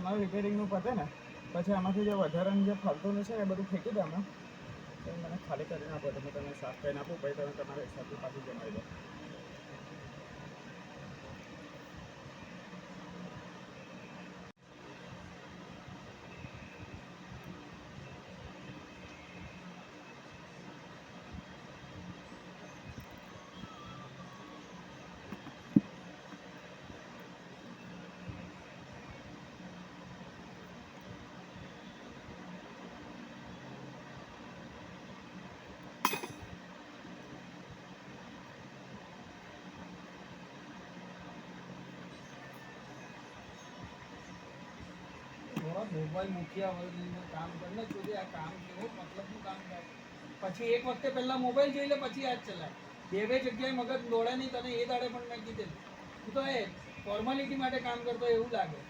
તમારું રિપેરિંગનું પતે ને પછી આમાંથી જે વધારાનું જે ફાલતુનું છે એ બધું ફેંકી દે અમે તો મને ખાલી કરીને આપો તો હું તમને સાફ કરીને આપું પછી તમે તમારા હિસાબથી પાછું જમાવી દો. મોબાઈલ મૂક્યા હોય કામ કરીને જોઈએ આ કામ કેવો મતલબનું કામ થાય. પછી એક વખતે પહેલા મોબાઈલ જોઈ લે પછી આ જ ચલાય. બે જગ્યાએ મગજ દોડે નહીં. તને એ દાડે પણ મેં કીધેલું તું તો એ ફોર્માલિટી માટે કામ કરતો એવું લાગે.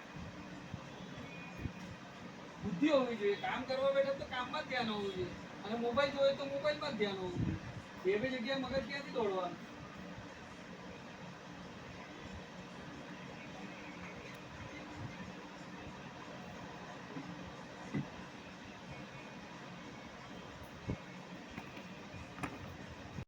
બુદ્ધિ હોવી જોઈએ. કામ કરવા બેઠે તો કામમાં જ ધ્યાન હોવું જોઈએ અને મોબાઈલ જોઈએ તો મોબાઈલમાં જ ધ્યાન હોવું જોઈએ. બે જગ્યાએ મગજ ક્યાંથી દોડવાનું.